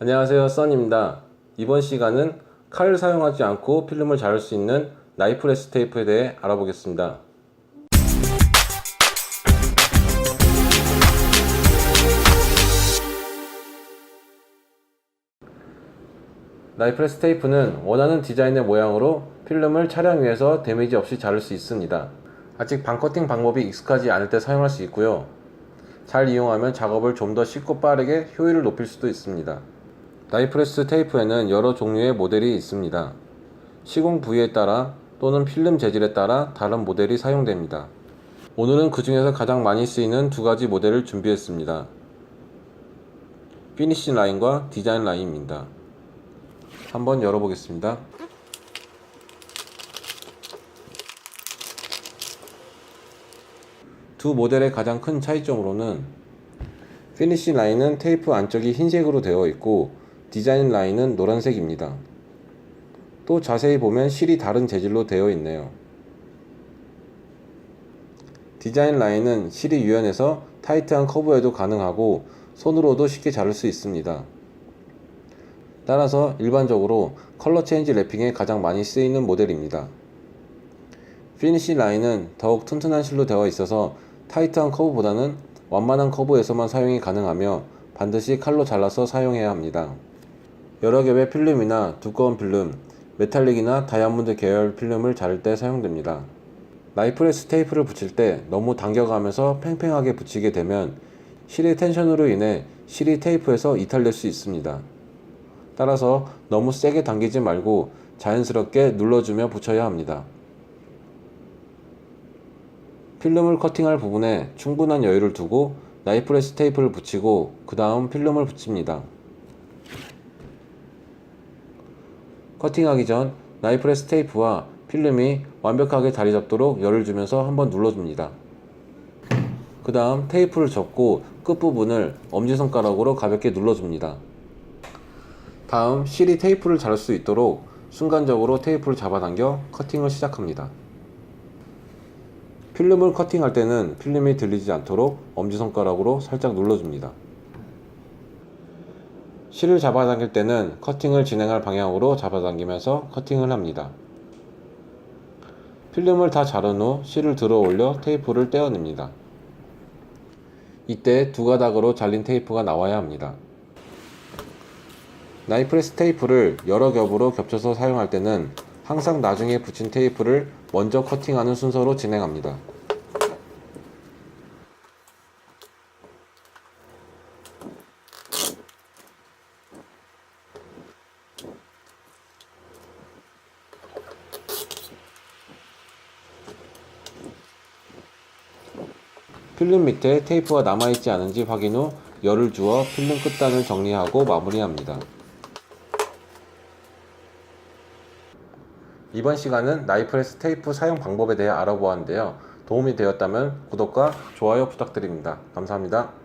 안녕하세요, 써니입니다. 이번 시간은 칼을 사용하지 않고 필름을 자를 수 있는 나이프레스 테이프에 대해 알아보겠습니다. 나이프레스 테이프는 원하는 디자인의 모양으로 필름을 차량 위에서 데미지 없이 자를 수 있습니다. 아직 반커팅 방법이 익숙하지 않을 때 사용할 수 있고요. 잘 이용하면 작업을 좀 더 쉽고 빠르게 효율을 높일 수도 있습니다. 나이프레스 테이프에는 여러 종류의 모델이 있습니다. 시공 부위에 따라 또는 필름 재질에 따라 다른 모델이 사용됩니다. 오늘은 그 중에서 가장 많이 쓰이는 두 가지 모델을 준비했습니다. 피니시 라인과 디자인 라인입니다. 한번 열어보겠습니다. 두 모델의 가장 큰 차이점으로는 피니시 라인은 테이프 안쪽이 흰색으로 되어 있고 디자인 라인은 노란색입니다. 또 자세히 보면 실이 다른 재질로 되어 있네요. 디자인 라인은 실이 유연해서 타이트한 커브에도 가능하고 손으로도 쉽게 자를 수 있습니다. 따라서 일반적으로 컬러 체인지 랩핑에 가장 많이 쓰이는 모델입니다. 피니시 라인은 더욱 튼튼한 실로 되어 있어서 타이트한 커브보다는 완만한 커브에서만 사용이 가능하며 반드시 칼로 잘라서 사용해야 합니다. 여러 겹의 필름이나 두꺼운 필름, 메탈릭이나 다이아몬드 계열 필름을 자를 때 사용됩니다. 나이프레스 테이프를 붙일 때 너무 당겨가면서 팽팽하게 붙이게 되면 실의 텐션으로 인해 실이 테이프에서 이탈될 수 있습니다. 따라서 너무 세게 당기지 말고 자연스럽게 눌러주며 붙여야 합니다. 필름을 커팅할 부분에 충분한 여유를 두고 나이프레스 테이프를 붙이고 그 다음 필름을 붙입니다. 커팅하기 전 나이프레스 테이프와 필름이 완벽하게 자리 잡도록 열을 주면서 한번 눌러줍니다. 그 다음 테이프를 접고 끝부분을 엄지손가락으로 가볍게 눌러줍니다. 다음 실이 테이프를 자를 수 있도록 순간적으로 테이프를 잡아당겨 커팅을 시작합니다. 필름을 커팅할 때는 필름이 들리지 않도록 엄지손가락으로 살짝 눌러줍니다. 실을 잡아당길 때는 커팅을 진행할 방향으로 잡아당기면서 커팅을 합니다. 필름을 다 자른 후 실을 들어 올려 테이프를 떼어냅니다. 이때 두 가닥으로 잘린 테이프가 나와야 합니다. 나이프레스 테이프를 여러 겹으로 겹쳐서 사용할 때는 항상 나중에 붙인 테이프를 먼저 커팅하는 순서로 진행합니다. 필름 밑에 테이프가 남아있지 않은지 확인 후 열을 주어 필름 끝단을 정리하고 마무리합니다. 이번 시간은 나이프레스 테이프 사용 방법에 대해 알아보았는데요. 도움이 되었다면 구독과 좋아요 부탁드립니다. 감사합니다.